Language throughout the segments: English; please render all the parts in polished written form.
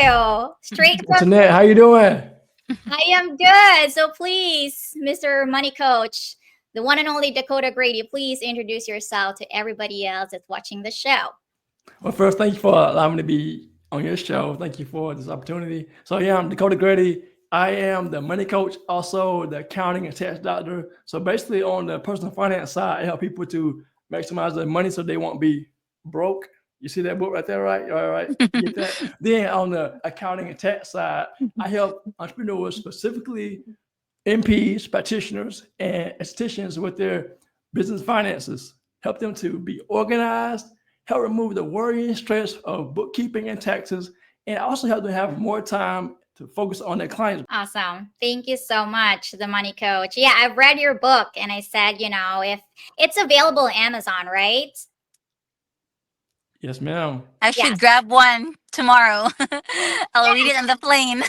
you? Straight from Jeanette, how you doing? I am good. So please, Mr. Money Coach, the one and only Dakota Grady, please introduce yourself to everybody else that's watching the show. Well, first, thank you for allowing me to be on your show. Thank you for this opportunity. So, yeah, I'm Dakota Grady. I am the money coach, also the accounting and tax doctor. So, basically, on the personal finance side, I help people to maximize their money so they won't be broke. You see that book right there, right? All right, you get that. Then on the accounting and tax side, I help entrepreneurs, specifically MPs, practitioners, and estheticians with their business finances. Help them to be organized, help remove the worry and stress of bookkeeping and taxes, and also help them have more time to focus on their clients. Awesome. Thank you so much, the Money Coach. Yeah, I've read your book and I said, if it's available on Amazon, right? Yes, ma'am. I Yes. should grab one tomorrow. I'll read it on the plane.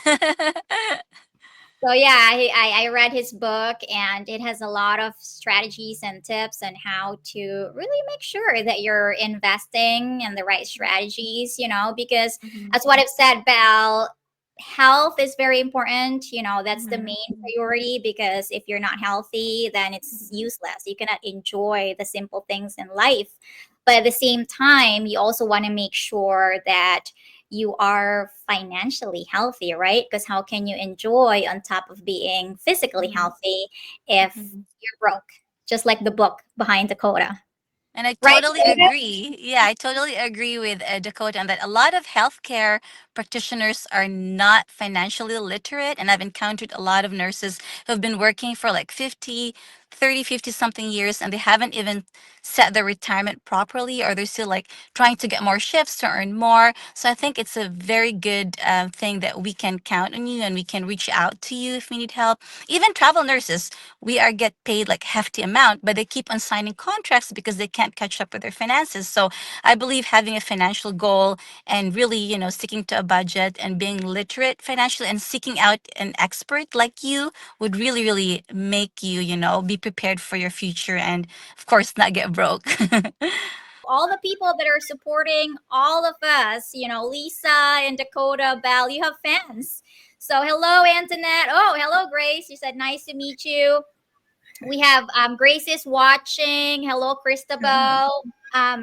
So yeah, I read his book and it has a lot of strategies and tips on how to really make sure that you're investing in the right strategies, because that's what I've said, Belle. Health is very important. That's the main priority, because if you're not healthy, then it's useless. You cannot enjoy the simple things in life. But at the same time, you also want to make sure that you are financially healthy, right? Because how can you enjoy on top of being physically healthy if you're broke? Just like the book behind Dakota. And I Right, totally Dakota? agree. Yeah, I totally agree with Dakota on that. A lot of healthcare practitioners are not financially literate. And I've encountered a lot of nurses who have been working for like 50 something years, and they haven't even set their retirement properly, or they're still like trying to get more shifts to earn more. So I think it's a very good thing that we can count on you and we can reach out to you if we need help. Even travel nurses, we are get paid like hefty amount, but they keep on signing contracts because they can't catch up with their finances. So I believe having a financial goal and really, sticking to a budget and being literate financially and seeking out an expert like you would really, really make you, be prepared for your future and of course not get broke. All the people that are supporting all of us, Lisa and Dakota, Belle, you have fans. So hello, Antoinette. Oh, hello, Grace. You said nice to meet you. We have Grace is watching. Hello, Christabel.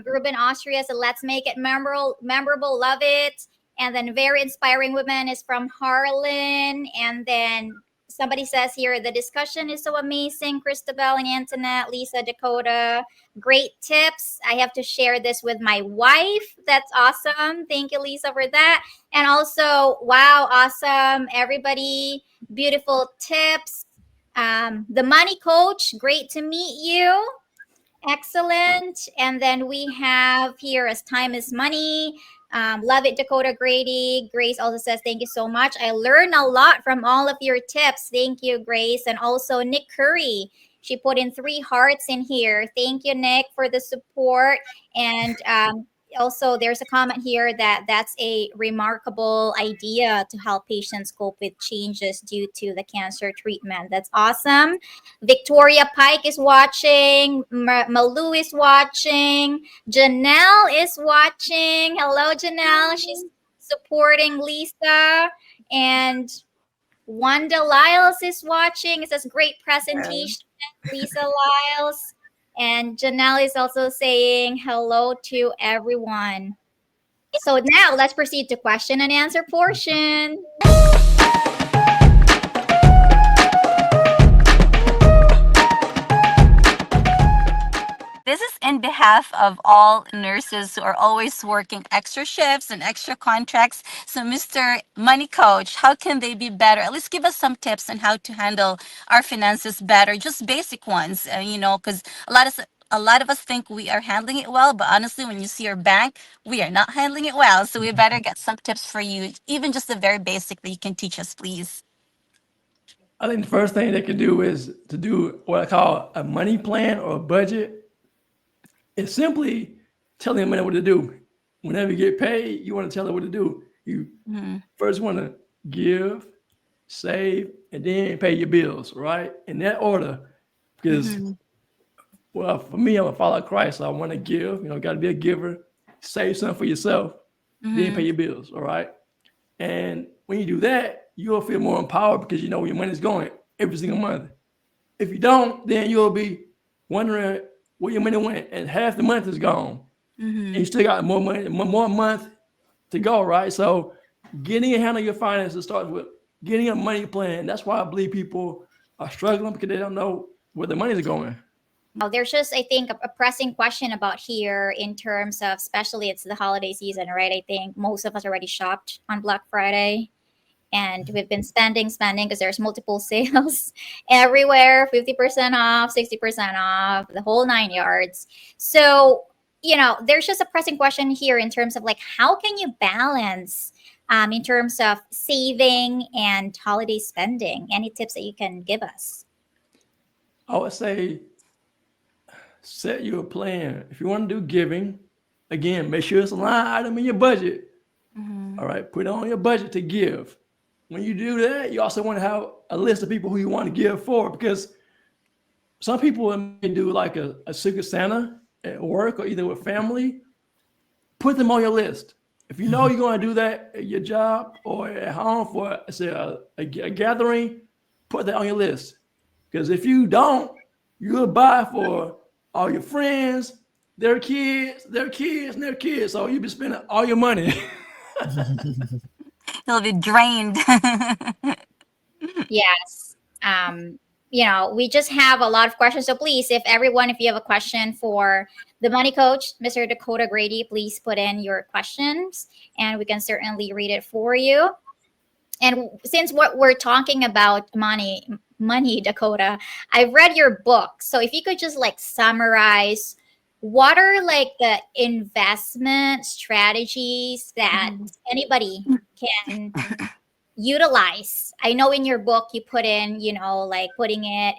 Ruben Austria said, let's make it memorable. Love it. And then very inspiring woman is from Harlan. And then somebody says here, the discussion is so amazing. Christabel and Antoinette, Lisa, Dakota, great tips. I have to share this with my wife. That's awesome. Thank you, Lisa, for that. And also, wow, awesome. Everybody, beautiful tips. The Money Coach, great to meet you. Excellent. And then we have here, as time is money. Love it, Dakota Grady. Grace also says, thank you so much. I learned a lot from all of your tips. Thank you, Grace. And also Nick Curry. She put in 3 hearts in here. Thank you, Nick, for the support. And also, there's a comment here that that's a remarkable idea to help patients cope with changes due to the cancer treatment. That's awesome. Victoria Pike is watching. Malu is watching. Janelle is watching. Hello, Janelle. She's supporting Lisa. And Wanda Lyles is watching. It says, great presentation, Lisa Lyles. And Janelle is also saying hello to everyone. So now let's proceed to question and answer portion. This is in behalf of all nurses who are always working extra shifts and extra contracts. So, Mr. Money Coach, how can they be better? At least give us some tips on how to handle our finances better, just basic ones, because a lot of us think we are handling it well, but honestly, when you see our bank, we are not handling it well. So we better get some tips for you, even just the very basic that you can teach us, please. I think the first thing they can do is to do what I call a money plan or a budget. It's simply telling them what to do. Whenever you get paid, you want to tell them what to do. You first want to give, save, and then pay your bills, right? In that order. Because, well, for me, I'm a follower of Christ, so I want to give. Got to be a giver. Save something for yourself, then pay your bills, all right? And when you do that, you'll feel more empowered because you know where your money's going every single month. If you don't, then you'll be wondering where your money went, and half the month is gone. And you still got more money, more month to go, right? So getting a handle on your finances starts with getting a money plan. That's why I believe people are struggling because they don't know where the money's going. There's just, I think, a pressing question about here in terms of, especially it's the holiday season, right? I think most of us already shopped on Black Friday, and we've been spending because there's multiple sales everywhere, 50% off, 60% off, the whole 9 yards. So, there's just a pressing question here in terms of like, how can you balance in terms of saving and holiday spending? Any tips that you can give us? I would say set your plan. If you want to do giving, again, make sure it's a line item in your budget. All right, put it on your budget to give. When you do that, you also want to have a list of people who you want to give for, because some people may do like a Secret Santa at work or either with family. Put them on your list. If you know you're going to do that at your job or at home for, say, a gathering, put that on your list. Because if you don't, you'll buy for all your friends, their kids, and their kids. So you'll be spending all your money. You'll be drained. Yes. We just have a lot of questions. So please, if you have a question for the money coach, Mr. Dakota Grady, please put in your questions and we can certainly read it for you. And since what we're talking about money, Dakota, I've read your book. So if you could just like summarize, what are like the investment strategies that anybody can utilize? I know in your book you put in, like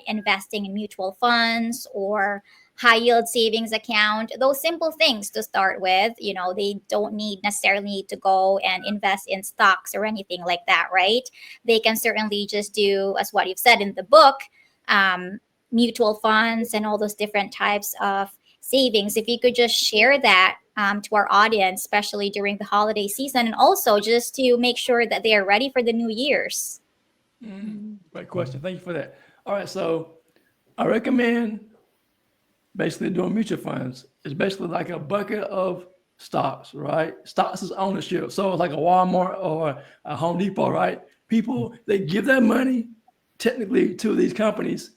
investing in mutual funds or high yield savings account, those simple things to start with. They don't necessarily need to go and invest in stocks or anything like that, right? They can certainly just do, as what you've said in the book, mutual funds and all those different types of savings. If you could just share that to our audience, especially during the holiday season, and also just to make sure that they are ready for the New Year's. Great question. Thank you for that. All right, so I recommend basically doing mutual funds. It's basically like a bucket of stocks, right? Stocks is ownership. So it's like a Walmart or a Home Depot, right? People, they give that money technically to these companies,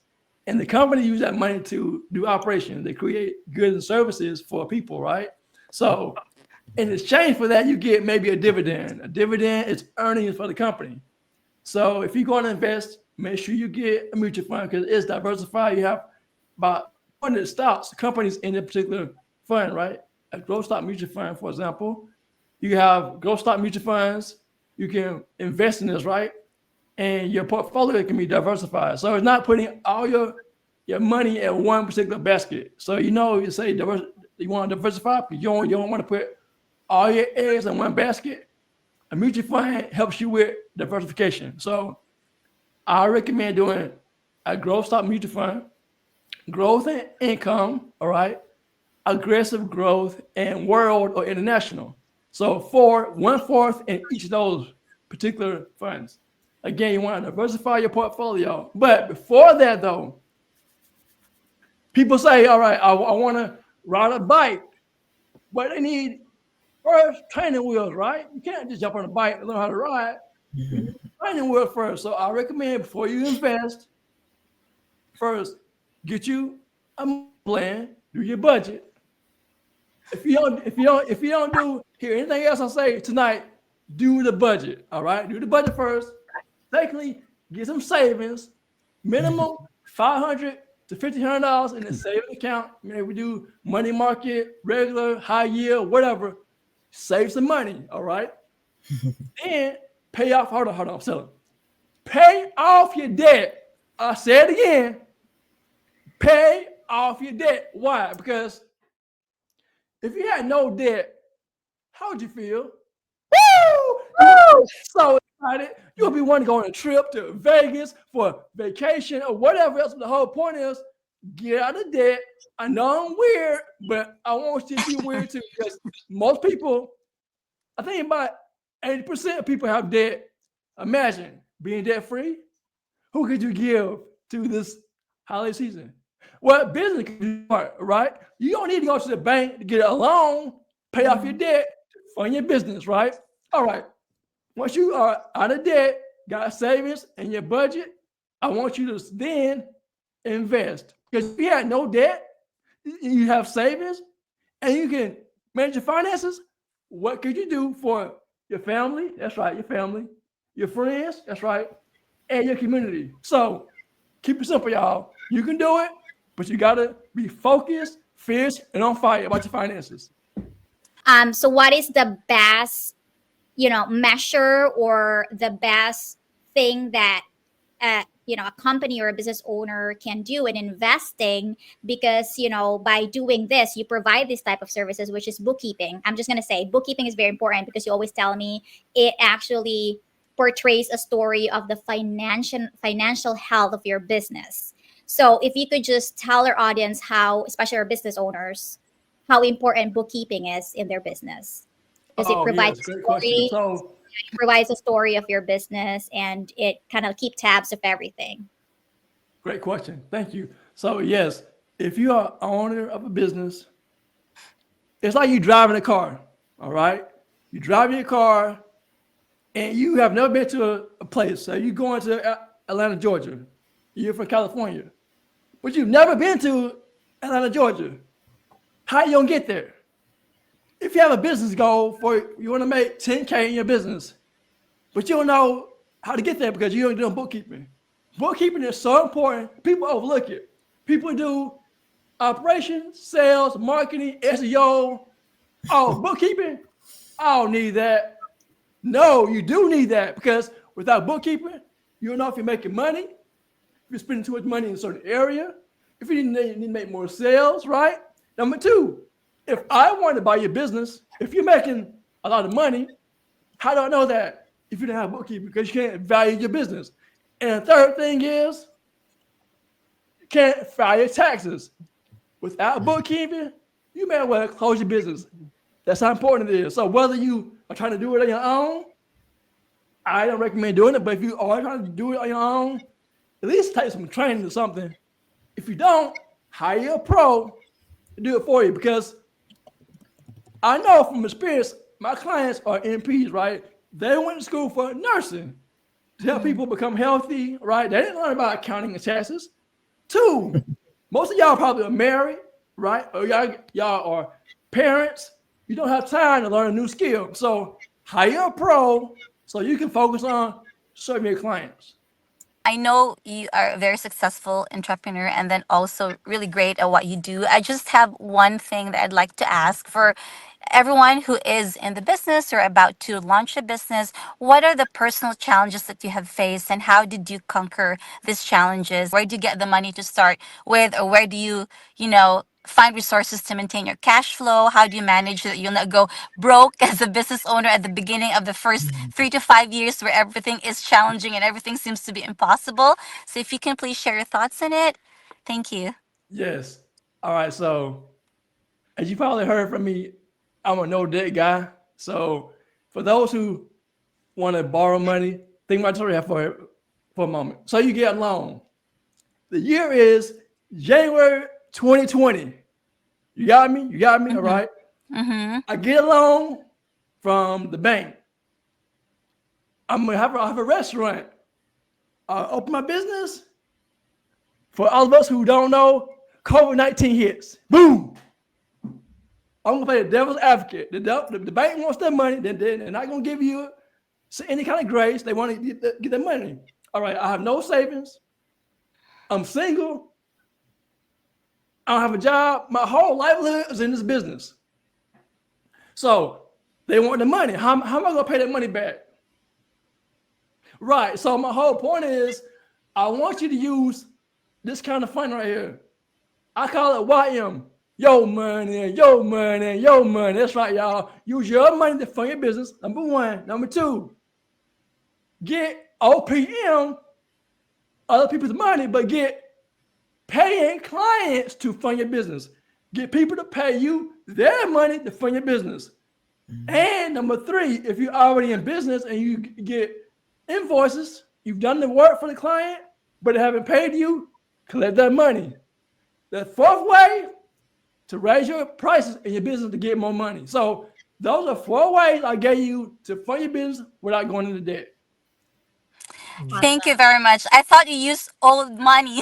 and the company use that money to do operations. They create goods and services for people, right? So in exchange for that, you get maybe a dividend. A dividend is earnings for the company. So if you're going to invest, make sure you get a mutual fund because it's diversified. You have about 100 stocks, companies in a particular fund, right? A growth stock mutual fund, for example. You have growth stock mutual funds. You can invest in this, right? And your portfolio can be diversified. So it's not putting all your money in one particular basket. So you say you want to diversify, but you don't want to put all your eggs in one basket. A mutual fund helps you with diversification. So I recommend doing a growth stock mutual fund, growth and income, all right, aggressive growth, and world or international. So for 1/4 in each of those particular funds. Again, you want to diversify your portfolio. But before that, though, people say, all right, I want to ride a bike, but they need first training wheels, right? You can't just jump on a bike and learn how to ride. You need training wheels first. So I recommend before you invest, first get you a plan, do your budget. If you don't do hear anything else I say tonight, do the budget. All right, do the budget first. Secondly, get some savings, minimum $500 to $1,500 in the savings account. Maybe we do money market, regular, high yield, whatever. Save some money, all right? Then pay off. Hold on, selling. Pay off your debt. I said it again. Pay off your debt. Why? Because if you had no debt, how would you feel? Woo! Woo! So excited. You'll be wanting to go on a trip to Vegas for vacation or whatever else. But the whole point is get out of debt. I know I'm weird, but I want you to be weird too, because most people, I think about 80% of people have debt. Imagine being debt free. Who could you give to this holiday season? Well, business can do part, right? You don't need to go to the bank to get a loan, pay off your debt, fund your business, right? All right. Once you are out of debt, got savings in your budget, I want you to then invest. Because if you had no debt, you have savings, and you can manage your finances, what could you do for your family? That's right, your family, your friends, that's right, and your community. So keep it simple, y'all. You can do it, but you gotta be focused, fierce, and on fire about your finances. So what is the best, measure or the best thing that a company or a business owner can do in investing? Because by doing this, you provide this type of services, which is bookkeeping. I'm just going to say bookkeeping is very important because you always tell me it actually portrays a story of the financial health of your business. So if you could just tell our audience how, especially our business owners, how important bookkeeping is in their business, because it Oh, provides yes, a great question. story, So, provides a story of your business, and it kind of keep tabs of everything. great question. Thank you. So, yes, if you are owner of a business, it's like you driving a car, all right? You drive your car and you have never been to a place. So you going to Atlanta, Georgia. You're from California, but you've never been to Atlanta, Georgia. How you gonna get there? If you have a business goal for you want to make 10K in your business, but you don't know how to get there because you ain't doing bookkeeping. Bookkeeping is so important. People overlook it. People do operations, sales, marketing, SEO. Oh, bookkeeping? I don't need that. No, you do need that because without bookkeeping, you don't know if you're making money, if you're spending too much money in a certain area, if you need to make more sales, right? Number two, if I want to buy your business, if you're making a lot of money, how do I know that if you don't have bookkeeping? Because you can't value your business. And the third thing is, you can't file your taxes. Without bookkeeping, you may as well close your business. That's how important it is. So whether you are trying to do it on your own, I don't recommend doing it. But if you are trying to do it on your own, at least take some training or something. If you don't, hire a pro to do it for you. Because I know from experience, my clients are MPs, right? They went to school for nursing to help people become healthy, right? They didn't learn about accounting and taxes. Two, most of y'all probably are married, right? Or y'all are parents. You don't have time to learn a new skill. So hire a pro so you can focus on serving your clients. I know you are a very successful entrepreneur and then also really great at what you do. I just have one thing that I'd like to ask for everyone who is in the business or about to launch a business. What are the personal challenges that you have faced and how did you conquer these challenges? Where do you get the money to start with, or where do you find resources to maintain your cash flow? How do you manage that you'll not go broke as a business owner at the beginning of the first 3 to 5 years where everything is challenging and everything seems to be impossible? So if you can please share your thoughts on it. Thank you. Yes. All right. So as you probably heard from me, I'm a no debt guy. So for those who want to borrow money, think about your for a moment. So you get a loan. The year is January 2020. You got me? You got me? All right. I get a loan from the bank. I'm gonna have a restaurant. Open my business. For all of us who don't know, COVID-19 hits. Boom. I'm gonna play the devil's advocate. The bank wants their money. They're not gonna give you any kind of grace. They want to get their money. All right. I have no savings. I'm single. I don't have a job. My whole livelihood is in this business. So they want the money. How am I going to pay that money back? Right. So my whole point is I want you to use this kind of fund right here. I call it YM. Your money, your money, your money. That's right, y'all. Use your money to fund your business. Number one. Number two, get OPM, other people's money, but get paying clients to fund your business. Get people to pay you their money to fund your business. And number three, if you're already in business and you get invoices, you've done the work for the client, but they haven't paid you, collect that money. The fourth way to raise your prices in your business to get more money. So those are 4 ways I gave you to fund your business without going into debt. Thank you Awesome. very much. I thought you used old money.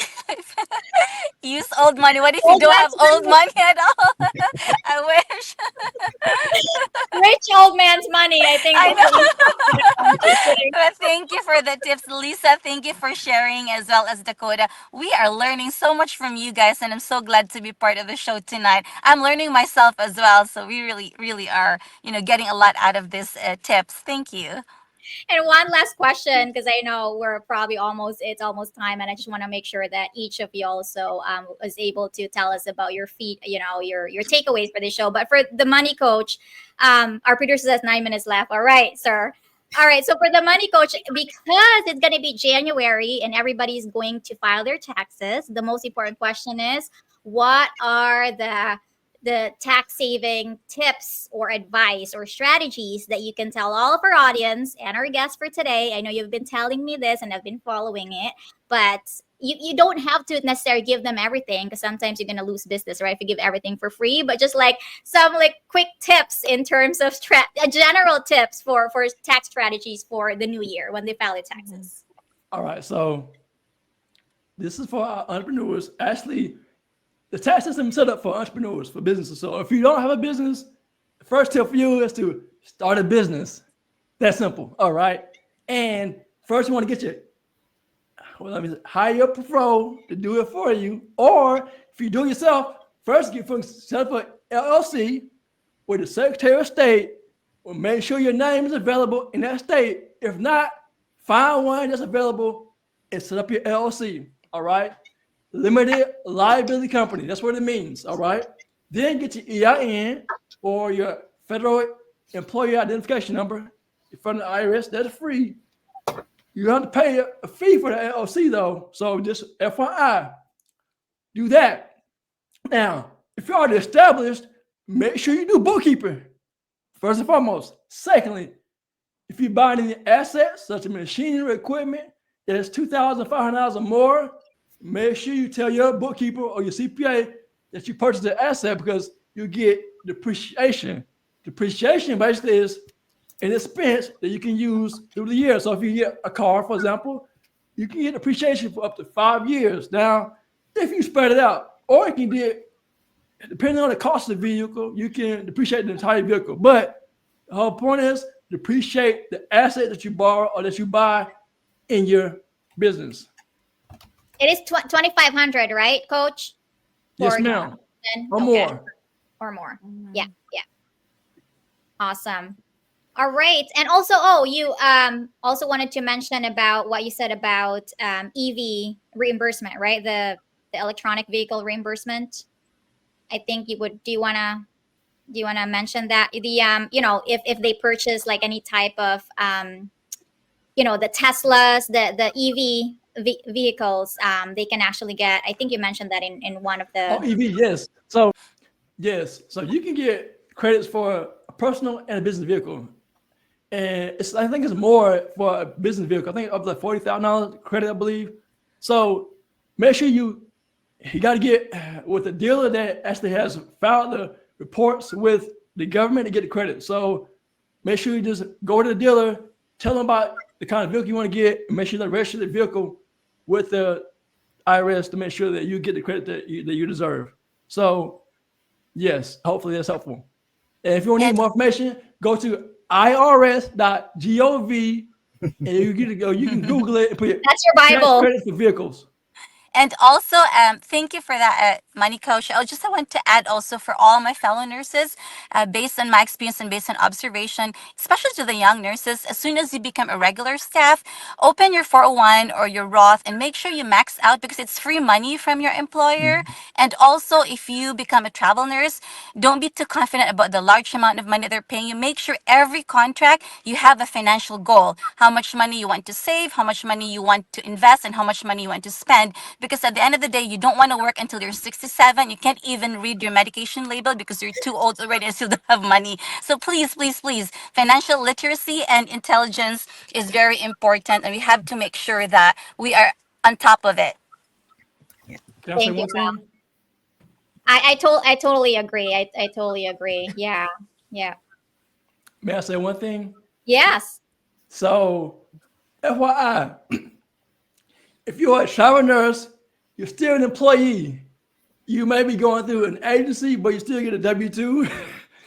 Use old money. What if you Old don't have man's old money. money at all? I wish. Rich old man's money. I think I that's what know. I'm just kidding. But thank you for the tips, Lisa. Thank you for sharing as well as Dakota. We are learning so much from you guys, and I'm so glad to be part of the show tonight. I'm learning myself as well, so we really, really are, getting a lot out of these tips. Thank you. And one last question, because I know we're probably it's almost time, and I just want to make sure that each of you also was able to tell us about your your takeaways for the show. But for the money coach, our producer has 9 minutes left. All right, sir. All right, so for the money coach, because it's going to be January and everybody's going to file their taxes, the most important question is, what are the tax saving tips or advice or strategies that you can tell all of our audience and our guests for today? I know you've been telling me this and I've been following it, but you don't have to necessarily give them everything, because sometimes you're going to lose business, right, if you give everything for free. But just like some like quick tips in terms of general tips for tax strategies for the new year when they file their taxes. All right, so this is for our entrepreneurs. Actually, the tax system is set up for entrepreneurs, for businesses. So if you don't have a business, the first tip for you is to start a business. That's simple. All right. And first, you want to get your, well, let me hire a pro to do it for you. Or if you do it yourself, first set up an LLC where the Secretary of State will make sure your name is available in that state. If not, find one that's available and set up your LLC. All right. Limited liability company. That's what it means. All right. Then get your EIN or your federal employee identification number from the IRS. That's free. You have to pay a fee for the LLC though. So just FYI, do that. Now, if you're already established, make sure you do bookkeeping first and foremost. Secondly, if you buy any assets such as machinery, equipment that is $2,500 or more, make sure you tell your bookkeeper or your CPA that you purchased the asset, because you get depreciation. Depreciation basically is an expense that you can use through the year. So if you get a car, for example, you can get depreciation for up to 5 years. Now, if you spread it out, or you can get, depending on the cost of the vehicle, you can depreciate the entire vehicle. But the whole point is depreciate the asset that you borrow or that you buy in your business. It is 2,500, right, Coach? Yes, For ma'am. Or okay, more. or more. Yeah, yeah. Awesome. All right. And also, oh, you also wanted to mention about what you said about EV reimbursement, right? The electronic vehicle reimbursement. I think you would. Do you wanna mention that the if they purchase like any type of the Teslas, the vehicles, they can actually get. I think you mentioned that in one of Oh, the. EV, yes. So yes, so you can get credits for a personal and a business vehicle, and I think it's more for a business vehicle. I think up to like $40,000 credit, I believe. So make sure you got to get with a dealer that actually has filed the reports with the government to get the credit. So make sure you just go to the dealer, tell them about the kind of vehicle you want to get, and make sure you register the vehicle with the IRS to make sure that you get the credit that you deserve. So yes, hopefully that's helpful. And if you need And more information, go to irs.gov and you can Google it and put That's your tax Bible. credits for vehicles. And also, thank you for that, Money Coach. I want to add also for all my fellow nurses, based on my experience and based on observation, especially to the young nurses, as soon as you become a regular staff, open your 401 or your Roth and make sure you max out, because it's free money from your employer. And also, if you become a travel nurse, don't be too confident about the large amount of money they're paying you. Make sure every contract you have a financial goal, how much money you want to save, how much money you want to invest, and how much money you want to spend. Because at the end of the day, you don't want to work until you're 67, you can't even read your medication label because you're too old already and still don't have money. So please, please, please, financial literacy and intelligence is very important, and we have to make sure that we are on top of it. Can I say Thank you, one Val. thing? I totally agree. I totally agree. Yeah. Yeah. May I say one thing? Yes. So, FYI, if you're a travel nurse, you're still an employee. You may be going through an agency, but you still get a W-2.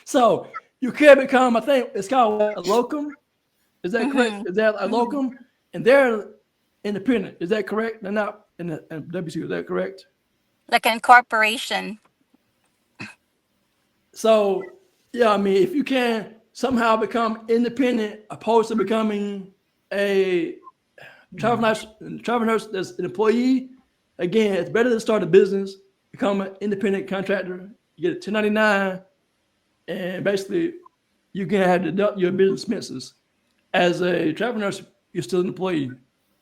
So you can become, I think it's called a locum. Is that correct? Mm-hmm. Is that a Mm-hmm. locum? And they're independent. Is that correct? They're not in the W-2. Is that correct? Like an corporation. So, yeah, I mean, if you can somehow become independent opposed to becoming a travel nurse that's an employee, again, it's better to start a business, become an independent contractor, you get a 1099, and basically you can have deduct your business expenses. As a travel nurse, you're still an employee,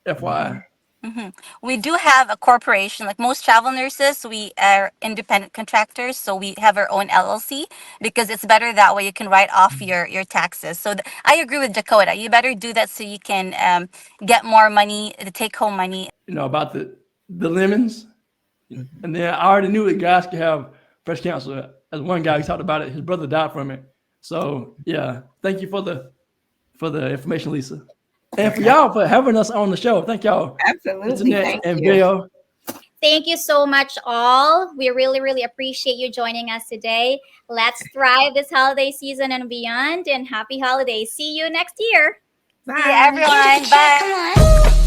FYI. Hmm. We do have a corporation. Like most travel nurses, we are independent contractors, so we have our own LLC because it's better that way. You can write off your taxes. So I agree with Dakota. You better do that so you can get more money, the take home money. About the lemons. And then I already knew that guys could have breast cancer. As one guy who talked about it, his brother died from it. So yeah, thank you for the information, Lisa. And for y'all for having us on the show. Thank y'all. Absolutely. Internet Thank and you. Bill. Thank you so much, all. We really, really appreciate you joining us today. Let's thrive this holiday season and beyond. And happy holidays. See you next year. See you, Bye. everyone. Bye.